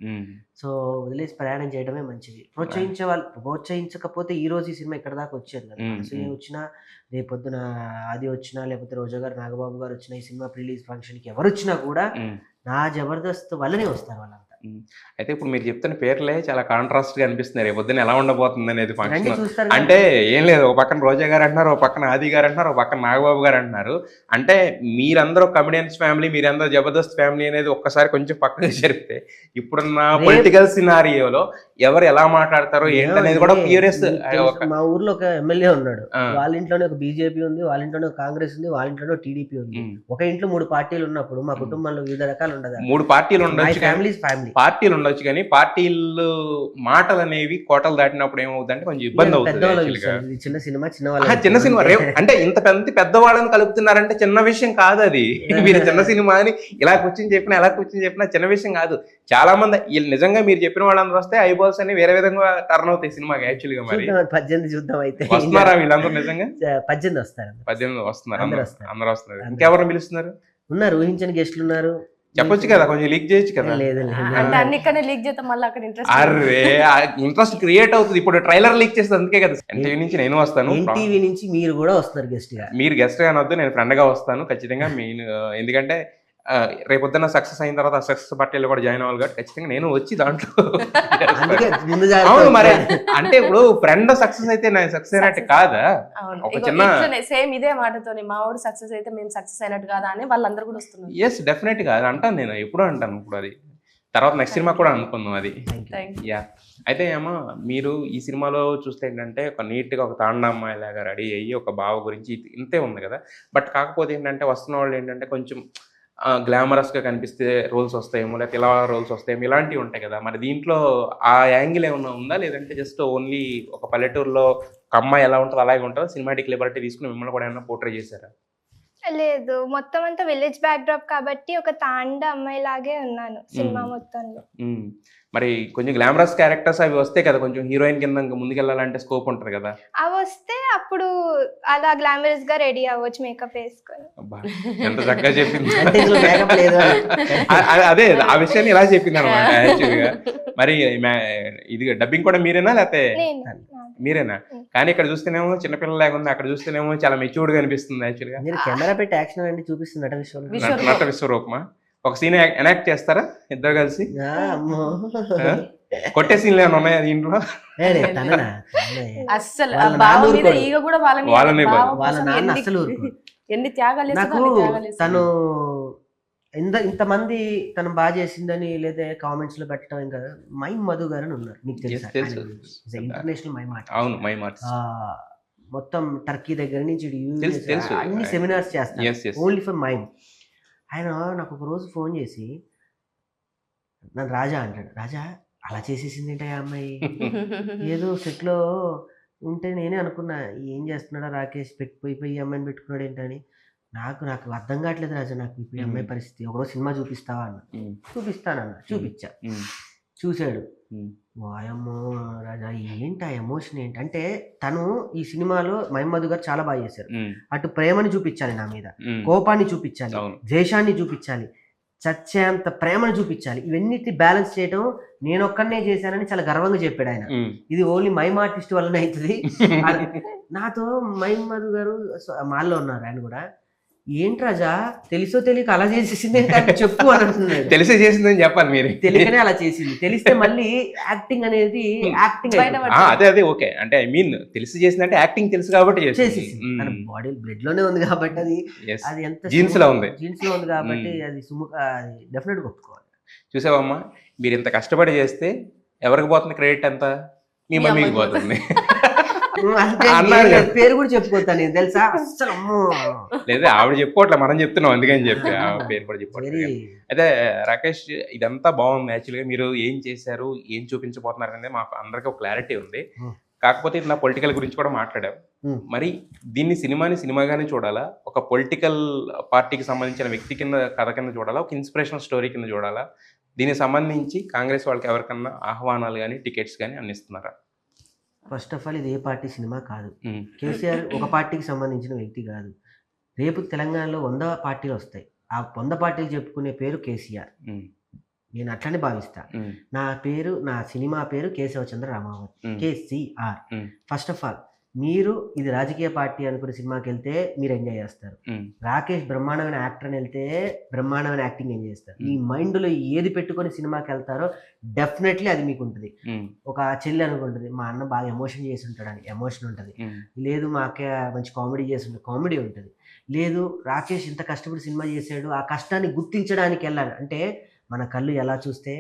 సో వదిలేసి ప్రయాణం చేయడమే మంచిది. ప్రోత్సహించకపోతే ఈ రోజు ఈ సినిమా ఇక్కడ దాకా వచ్చేది కదా. అసలు వచ్చినా, రేపొద్దున ఆది వచ్చినా, లేకపోతే రోజా గారు, నాగబాబు గారు వచ్చినా, ఈ సినిమా రిలీజ్ ఫంక్షన్ కి ఎవరు వచ్చినా కూడా నా జబర్దస్త్ వల్లనే వస్తారు వాళ్ళంతా. అయితే ఇప్పుడు మీరు చెప్తున్న పేర్లే చాలా కాంట్రాస్ట్ గా అనిపిస్తున్నాయి. రేపు పొద్దున ఎలా ఉండబోతుంది అనేది ఫంక్షన్. అంటే ఏం లేదు, ఒక పక్కన రోజా గారు అంటున్నారు, ఒక పక్కన ఆది గారు అంటున్నారు, ఒక పక్కన నాగబాబు గారు అంటున్నారు. అంటే మీరందరూ కమెడియన్స్ ఫ్యామిలీ, మీరందరూ జబర్దస్త్ ఫ్యామిలీ అనేది ఒక్కసారి కొంచెం పక్కగా జరిపితే ఇప్పుడున్న పొలిటికల్ సినారియోలో ఎవరు ఎలా మాట్లాడతారో ఏంటనేది కూడా క్యూరియస్. మా ఊర్లో ఒక ఎమ్మెల్యే ఉన్నాడు, వాళ్ళ ఇంట్లోనే ఒక బీజేపీ ఉంది, వాళ్ళ ఇంట్లోనే ఒక కాంగ్రెస్ ఉంది, వాళ్ళ ఇంట్లోనే టీడీపీ ఉంది. ఒక ఇంట్లో 3 పార్టీలు ఉన్నప్పుడు మా కుటుంబంలో వివిధ రకాలు ఉండదు. 3 పార్టీలు ఉండొచ్చు, పార్టీలు ఉండొచ్చు, కానీ పార్టీలు మాటలు అనేవి కోటలు దాటినప్పుడు ఏమవుతుందంటే కొంచెం ఇబ్బంది అవుతుంది. చిన్న సినిమా చిన్న సినిమా అంటే ఇంత పెద్దవాళ్ళని కలుపుతున్నారంటే చిన్న విషయం కాదు అది. మీరు చిన్న సినిమా అని ఇలా కూర్చొని చెప్పినా, ఎలా కూర్చొని చెప్పినా చిన్న విషయం కాదు. చాలా మంది నిజంగా మీరు చెప్పిన వాళ్ళందరూ వస్తే ఐబాల్స్ అని వేరే విధంగా టర్న్ అవుతాయి సినిమాకి. యాక్చువల్ గా మరి 18 చూద్దాం. అయితే వస్తున్నారా వీళ్ళందరూ? నిజంగా 18 వస్తారు. 18 వస్తున్నారు, అందరూ వస్తున్నారు. ఇంకెవరు పిలుస్తున్నారు? ఉన్నారు, ఊహించని గెస్టులు ఉన్నారు. చెప్పొచ్చు కదా, కొంచెం లీక్ చేయొచ్చు కదా. అంటే అన్నికనే లీక్ చేద్దాం, మళ్ళీ అక్కడ ఇంట్రెస్ట్. అరే ఇంట్రెస్ట్ క్రియేట్ అవుతుంది. ఇప్పుడు ట్రైలర్ లీక్ చేస్తే అందుకే కదా. ఎన్టీవీ నుంచి నేను వస్తాను, ఎన్టీవీ నుంచి మీరు కూడా వస్తారు గెస్ట్ గా. మీరు గెస్ట్ గా అనొద్దు, నేను ఫ్రెండ్ గా వస్తాను ఖచ్చితంగా. ఎందుకంటే రేపొద్దున సక్సెస్ అయిన తర్వాత సక్సెస్ పార్టీలో కూడా జాయిన్ అవ్వాలి కాబట్టి ఖచ్చితంగా నేను వచ్చి దాంట్లో. అవును మరి, అంటే ఇప్పుడు ఫ్రెండ్ సక్సెస్ అయితే నేను సక్సెస్ అయినట్టు కాదా? ఒక చిన్న సేమ్ ఇదే మాటతో మా వాడు సక్సెస్ అయితే మేము సక్సెస్ అయినట్టు కాదా అని వాళ్ళందరూ కూడా వస్తున్నారు. ఎస్ డెఫినెట్ గా అది అంటాను, నేను ఎప్పుడూ అంటాను. ఇప్పుడు అది తర్వాత నెక్స్ట్ సినిమా కూడా అనుకుందాం అది. Thank you. యా, అయితే ఏమో మీరు ఈ సినిమాలో చూస్తే ఏంటంటే ఒక నీట్గా ఒక తాండా అమ్మాయి లాగా రెడీ అయ్యి ఒక బావ గురించి ఇంతే ఉంది కదా. బట్ కాకపోతే ఏంటంటే వస్తున్న వాళ్ళు ఏంటంటే కొంచెం గ్లామరస్గా కనిపిస్తే రోల్స్ వస్తాయేమో, లేకపోతే ఇలా రోల్స్ వస్తాయేమో, ఇలాంటివి ఉంటాయి కదా. మరి దీంట్లో ఆ యాంగిల్ ఏమన్నా ఉందా, లేదంటే జస్ట్ ఓన్లీ ఒక పల్లెటూరులో ఒక అమ్మాయి ఎలా ఉంటుందో అలాగే ఉంటుందో, సినిమాటిక్ లిబర్టీ తీసుకుని మిమ్మల్ని కూడా ఏమన్నా పోర్ట్రే చేశారా? లేదు, మొత్తం అంతా విలేజ్ బ్యాక్ డ్రాప్ కాబట్టి ఒక తాండ అమ్మాయి లాగే ఉన్నాను సినిమా మొత్తంలో. మరి కొంచెం గ్లామరస్ క్యారెక్టర్స్ అవి వస్తే కదా కొంచెం హీరోయిన్ కింద ముందుకెళ్ళాలంటే స్కోప్ ఉంటుంది కదా. అవి వస్తే అప్పుడు అలా గ్లామరస్ గా రెడీ అవ్వచ్చు మేకప్ వేసుకొని. అబ్బా, ఎంత చక్కగా చెప్పింది. అంటే ఇందులో మేకప్ లేదు. అదే ఆ విషయాన్ని ఇలా చెప్పింది అనమాట యాక్చువల్గా. మరి ఇది డబ్బింగ్ కూడా మీరేనా లేకపోతే మీరేనా? కానీ ఇక్కడ చూస్తేనేమో చిన్నపిల్లల లాగా ఉంది, అక్కడ చూస్తేనేమో చాలా మెచ్యూర్డ్ గా అనిపిస్తుంది యాక్చువల్గా. మీరు కెమెరా పెట్టి యాక్షన్ అంటే చూపిస్తుంది నట విశ్వరూపమా? ఒక సీన్ ఎనాక్ట్ చేస్తారా ఇద్దరు కలిసి? కొట్టే సీన్లు ఏమైనా ఉన్నాయా దీంట్లో? అస్సలు బావ మీద ఈగ కూడా వాళ్ళనే వాళ్ళ నాన్న అస్సలు ఎన్ని త్యాగాలు నాకు తను ఇంతమంది తను బాగా చేసిందని లేదా కామెంట్స్ లో పెట్టడం ఇంకా మైమ్ మధు గారు అని ఉన్నారు, మీకు తెలుసు. International mime artist. అవును, మైమ్ ఆర్టిస్ట్. మొత్తం టర్కీ దగ్గర నుంచి తెలుసు. అన్ని సెమినార్స్ చేస్తారు Yes. Only for mime. ఆయన నాకు ఒక రోజు ఫోన్ చేసి నన్ను రాజా అంటాడు. రాజా అలా చేసేసింది ఏంటి ఆ అమ్మాయి, ఏదో సెట్లో ఉంటే నేనే అనుకున్నా ఏం చేస్తున్నాడా రాకేష్ పోయి అమ్మాయిని పెట్టుకున్నాడు ఏంటని. నాకు అర్థం కావట్లేదు రాజా, నాకు ఇప్పుడు ఈ అమ్మాయి పరిస్థితి, ఒకరోజు సినిమా చూపిస్తావా అన్న. చూపిస్తానన్న. చూపించా. చూశాడు. వాయమ్మో రాజా ఏంటి ఆ ఎమోషన్ ఏంటి అంటే, తను ఈ సినిమాలో మహమ్మద్ గారు చాలా బాగా చేశారు. అటు ప్రేమని చూపించాలి నా మీద, కోపాన్ని చూపించాలి, ద్వేషాన్ని చూపించాలి, చచ్చేంత ప్రేమను చూపించాలి. ఇవన్నిటి బ్యాలెన్స్ చేయడం నేను ఒక్కనే చేశానని చాలా గర్వంగా చెప్పాడు ఆయన. ఇది ఓన్లీ మైమ్ ఆర్టిస్ట్ వల్లనే అవుతుంది. నాతో మహమ్మద్ గారు మాల్లో ఉన్నారు, ఆయన కూడా ఏంటి రాజా తెలుసో తెలియక అలా చేసేసింది చెప్పు అని అంటున్నాడు. తెలిసే చేసిందని చెప్పాలి మీరు. తెలియకనే అలా చేసింది, తెలిస్తే మళ్ళీ యాక్టింగ్ అనేది యాక్టింగ్ అదే ఓకే అంటే ఐ మీన్ తెలిసి చేసిందంటే యాక్టింగ్ తెలుసు కాబట్టి చేసేసింది. తన బాడీ బ్లడ్ లోనే ఉంది కాబట్టి అది ఎంత జీన్స్ లో ఉంది కాబట్టి అది డెఫినెట్ గా ఒప్పుకోవాలి. చూసావమ్మా, మీరు ఇంత కష్టపడి చేస్తే ఎవరికి పోతుంది క్రెడిట్ అంతా? మీ మమ్మీకి పోతుంది. పేరు కూడా చెప్పుకోతా నేను తెలుసా, అసలు లేదా ఆవిడ చెప్పుకోవట్లే, మనం చెప్తున్నాం అందుకని చెప్పి పేరు కూడా చెప్పుకోవట్లేదు. అయితే రాకేష్, ఇదంతా బాగుంది యాక్చువల్గా. మీరు ఏం చేశారు, ఏం చూపించబోతున్నారు అనేది మాకు అందరికీ ఒక క్లారిటీ ఉంది. కాకపోతే నా పొలిటికల్ గురించి కూడా మాట్లాడాం. మరి దీన్ని సినిమాగానే చూడాలా, ఒక పొలిటికల్ పార్టీకి సంబంధించిన వ్యక్తి కింద కథ కింద చూడాలా, ఒక ఇన్స్పిరేషనల్ స్టోరీ కింద చూడాలా? దీనికి సంబంధించి కాంగ్రెస్ వాళ్ళకి ఎవరికన్నా ఆహ్వానాలు కానీ టికెట్స్ కానీ అందిస్తున్నారా? ఫస్ట్ ఆఫ్ ఆల్ ఇది ఏ పార్టీ సినిమా కాదు. కేసీఆర్ ఒక పార్టీకి సంబంధించిన వ్యక్తి కాదు. రేపు తెలంగాణలో 100 పార్టీలు వస్తాయి. ఆ 100 పార్టీలు చెప్పుకునే పేరు కేసీఆర్. నేను అట్లనే భావిస్తా. నా సినిమా పేరు Keshavachandra Ramavath, KCR. First of all మీరు ఇది రాజకీయ పార్టీ అనుకునే సినిమాకి వెళ్తే మీరు ఎంజాయ్ చేస్తారు. రాకేష్ బ్రహ్మాండమైన యాక్టర్ అని వెళ్తే బ్రహ్మాండమైన యాక్టింగ్ ఎంజాయ్ చేస్తారు. ఈ మైండ్ లో ఏది పెట్టుకొని సినిమాకి వెళ్తారో డెఫినెట్లీ అది మీకు ఉంటుంది. ఒక చెల్లి అనుకుంటుంది, మా అన్న బాగా ఎమోషన్ చేసి ఉంటాడు అని ఎమోషన్ ఉంటుంది. లేదు మా అక్క మంచి కామెడీ చేసి ఉంటుంది, కామెడీ ఉంటుంది. లేదు రాకేష్ ఇంత కష్టపడి సినిమా చేశాడు, ఆ కష్టాన్ని గుర్తించడానికి వెళ్ళాలి అంటే మన కళ్ళు ఎలా చూస్తే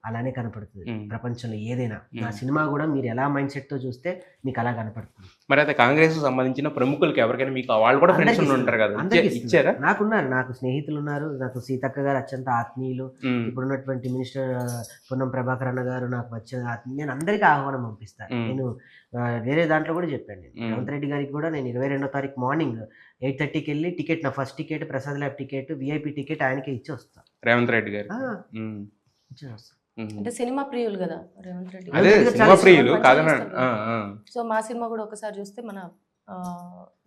అలానే కనపడుతుంది ప్రపంచంలో ఏదైనా. నా సినిమా కూడా మీరు ఎలా మైండ్ సెట్ తో చూస్తే మీకు అలా కనపడుతుంది. మరి అయితే కాంగ్రెస్ సంబంధించిన ప్రముఖులకు ఎవరికైనా మీకు వాళ్ళు కూడా ఫ్రెండ్స్ ఉంటారు కదా, ఇచ్చారా? నాకున్నారు, నాకు స్నేహితులు ఉన్నారు. నాకు సీతక్క గారు అత్యంత ఆత్మీయులు. ఇప్పుడున్నటువంటి మినిస్టర్ పొన్నం ప్రభాకర్ అన్న గారు నాకు వచ్చే నేను అందరికీ ఆహ్వానం పంపిస్తాను. నేను వేరే దాంట్లో కూడా చెప్పాను. రేవంత్ రెడ్డి గారికి కూడా నేను 22వ తారీఖు మార్నింగ్ 8:30కి వెళ్ళి టికెట్, నా first ticket Prasad lab ticket, VIP ticket ఆయనకే ఇచ్చి వస్తాను. రేవంత్ రెడ్డి గారు ఇచ్చి వస్తాను. అంటే సినిమా ప్రియులు కదా రేవంత్ రెడ్డి. అదే సినిమా ప్రియులు కాదన. సో మా సినిమా కూడా ఒకసారి చూస్తే మన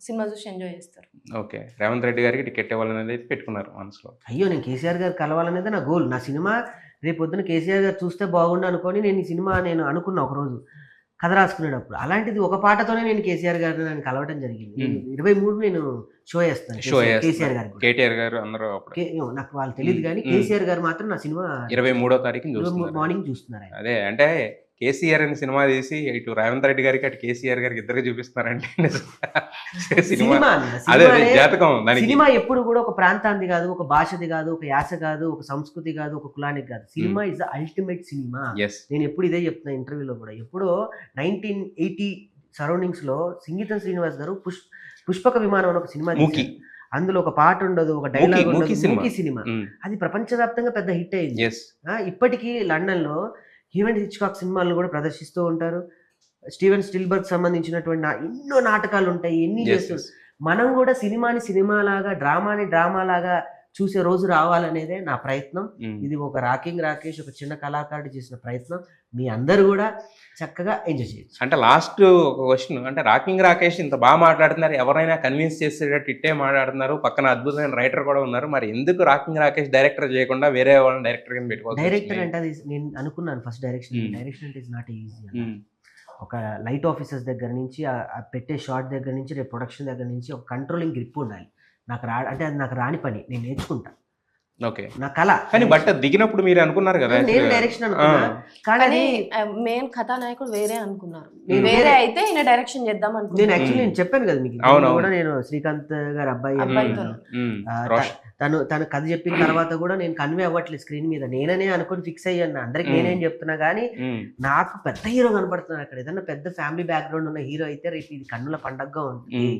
సినిమా చూసి ఎంజాయ్ చేస్తారు. ఓకే, రేవంత్ రెడ్డి గారికి టికెట్ ఇవ్వాలనేది పెట్టుకున్నారు మనసులో. అయ్యో, నేను కేసీఆర్ గారు కలవాలనేది నా గోల్. నా సినిమా రేపు పొద్దున కేసీఆర్ గారు చూస్తే బాగుండు అనుకొని నేను ఈ సినిమా నేను అనుకున్నా ఒకరోజు కథ రాసుకునేటప్పుడు. అలాంటిది ఒక పాటతోనే నేను కేసీఆర్ గారిని నేను కలవడం జరిగింది. 23 నేను షో చేస్తాను కేసీఆర్ గారు, కేటీఆర్ గారు అందరూ. నాకు వాళ్ళు తెలియదు కానీ కేసీఆర్ గారు మాత్రం నా సినిమా 23వ తారీఖు మార్నింగ్ చూస్తున్నారు. అదే అంటే కేసీఆర్ అని సినిమా తీసి ఇటు రేవంత్ రెడ్డి గారికి అటు కేసీఆర్ గారికి ఇద్దరికి చూపిస్తున్నారంటే సినిమా అదే జాతకం దానికి. సినిమా ఎప్పుడు కూడా ఒక ప్రాంతానికి కాదు, ఒక భాషది కాదు, ఒక యాస కాదు, ఒక సంస్కృతి కాదు, ఒక కులానికి కాదు. Cinema is the ultimate cinema. నేను ఎప్పుడు ఇదే చెప్తున్నా ఇంటర్వ్యూలో కూడా. ఎప్పుడో 1980 సరౌండింగ్స్ లో సంగీతం శ్రీనివాస్ గారు పుష్పక విమానం అని ఒక సినిమా తీశారు. అందులో ఒక పాట ఉండదు, ఒక డైలాగ్ ఉండదు. మూకీ సినిమా అది ప్రపంచవ్యాప్తంగా పెద్ద హిట్ అయింది. ఇప్పటికీ లండన్ లో ఈవెంట్ హిచ్కాక్ సినిమాలను కూడా ప్రదర్శిస్తూ ఉంటారు. స్టీవెన్ స్టిల్బర్గ్ సంబంధించినటువంటి ఎన్నో నాటకాలు ఉంటాయి, ఎన్ని చేస్తారు. మనం కూడా సినిమాని సినిమాలాగా, డ్రామాని డ్రామాలాగా చూసే రోజు రావాలనేదే నా ప్రయత్నం. ఇది ఒక రాకింగ్ రాకేష్, ఒక చిన్న కళాకారుడు చేసిన ప్రయత్నం. మీ అందరూ కూడా చక్కగా ఎంజాయ్ చేయొచ్చు. అంటే లాస్ట్ ఒక క్వశ్చన్, అంటే రాకింగ్ రాకేష్ ఇంత బాగా మాట్లాడుతున్నారు, ఎవరైనా కన్విన్స్ చేసేటట్టు ఇట్టే మాట్లాడుతున్నారు, పక్కన అద్భుతమైన రైటర్ కూడా ఉన్నారు, మరి ఎందుకు రాకింగ్ రాకేష్ డైరెక్టర్ చేయకుండా వేరే వాళ్ళని డైరెక్టర్ గా పెట్టుకోవాలి? డైరెక్టర్ అంటే అది నేను అనుకున్నాను ఫస్ట్. డైరెక్షన్ అంటే ఇస్ నాట్ ఈజీ. ఒక లైట్ ఆఫీసర్స్ దగ్గర నుంచి, పెట్టే షాట్ దగ్గర నుంచి, రేపు ప్రొడక్షన్ దగ్గర నుంచి ఒక కంట్రోలింగ్ గ్రిప్ ఉండాలి. అంటే అది నాకు రాని పని, నేను నేర్చుకుంటా. ఓకే, నా కళ. కానీ బట్ దిగినప్పుడు మీరు అనుకున్నారు కదా, నేను డైరెక్షన్ అనుకున్నా, కానీ మెయిన్ కథానాయకుడు వేరే అనుకున్నారు. వేరే అయితే ఈయన డైరెక్షన్ చేద్దాం అనుకున్నాను. నేను యాక్చువల్లీ నేను చెప్పాను కదా మీకు కూడా, నేను శ్రీకాంత్ గారి అబ్బాయి తను కథ చెప్పిన తర్వాత కూడా నేను కన్వే అవ్వట్లేదు స్క్రీన్ మీద. నేననే అనుకుని ఫిక్స్ అయ్యాను, అందరికి నేనేం చెప్తున్నా. కానీ నాకు పెద్ద హీరో కనపడుతున్నాను అక్కడ. ఏదన్నా పెద్ద ఫ్యామిలీ బ్యాక్గ్రౌండ్ ఉన్న హీరో అయితే రేపు ఇది కన్నుల పండగగా ఉంటుంది,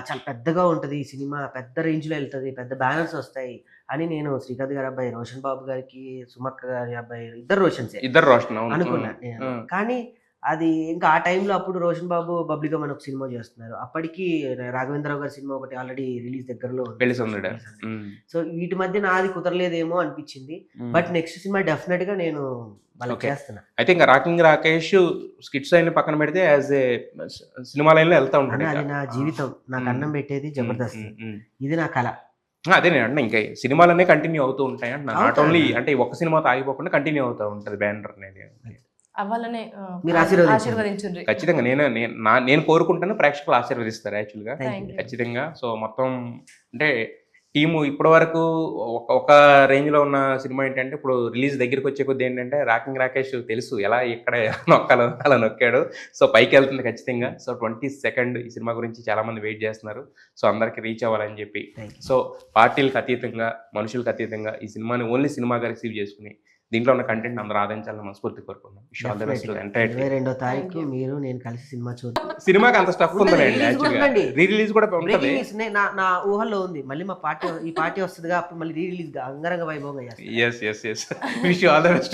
చాలా పెద్దగా ఉంటుంది ఈ సినిమా, పెద్ద రేంజ్ లో వెళ్తుంది, పెద్ద బ్యానర్స్ వస్తాయి అని నేను శ్రీకాంత్ గారి అబ్బాయి రోషన్ బాబు గారికి, సుమక్క గారి అబ్బాయి, ఇద్దరు రోషన్ అనుకున్నా. కానీ అది ఇంకా ఆ టైంలో అప్పుడు రోషన్ బాబు బబ్లిగం అని ఒక సినిమా చేస్తున్నారు. అప్పటికి రాఘవేంద్రరావు గారి సినిమా ఒకటి ఆల్రెడీ రిలీజ్ దగ్గరలో. సో వీటి మధ్య నాది కుదరలేదేమో అనిపించింది. బట్ నెక్స్ట్ సినిమా డెఫినెట్ గా నేను చేస్తున్నా. అయితే ఇంకా రాకింగ్ రాకేష్ స్కిట్స్ అయిన పక్కన పెడితే యాజ్ ఏ సినిమా లైన్ లో వెళ్తా ఉంటాను. అది నా జీవితం, నాకు అన్నం పెట్టేది జబర్దస్త్, ఇది నా కళ. అదే నేను అంటే ఇంకా సినిమాలనే కంటిన్యూ అవుతూ ఉంటాయి అంటే నాట్ ఓన్లీ అంటే ఒక సినిమాతో ఆగిపోకుండా కంటిన్యూ అవుతూ ఉంటుంది బ్యానర్ అనేది. అవ్వాలనే మీరు ఆశీర్వదించండి. ఖచ్చితంగా నేను కోరుకుంటాను, ప్రేక్షకులు ఆశీర్వదిస్తారు యాక్చువల్గా ఖచ్చితంగా. సో మొత్తం అంటే టీము ఇప్పటి వరకు ఒక రేంజ్ లో ఉన్న సినిమా ఏంటంటే, ఇప్పుడు రిలీజ్ దగ్గరికి వచ్చే కొద్ది ఏంటంటే రాకింగ్ రాకేష్ తెలుసు ఎలా ఎక్కడ నొక్కాలో అలా నొక్కాడు. సో పైకి వెళ్తుంది ఖచ్చితంగా. సో 22nd ఈ సినిమా గురించి చాలా మంది వెయిట్ చేస్తున్నారు. సో అందరికి రీచ్ అవ్వాలని చెప్పి, సో పార్టీలకు అతీతంగా, మనుషులకు అతీతంగా ఈ సినిమాని ఓన్లీ సినిమాగా రిసీవ్ చేసుకుని దీంట్లో ఉన్న కంటెంట్ అందరూ ఆదాయించాలని మనస్ఫూర్తి కోరుకున్నాం. 22వ తారీఖు మీరు నేను కలిసి సినిమా చూద్దాం. సినిమాకి అంత స్టఫ్ ఉందండి, రీ రిలీజ్ కూడా ఉంటుంది. నా ఊహల్లో ఉంది. మళ్ళీ మా ఈ పార్టీ వస్తుందిగా, అప్పుడు మళ్ళీ రీ రిలీజ్ అంగరంగ వైభవంగా. yes. Wish you all the best.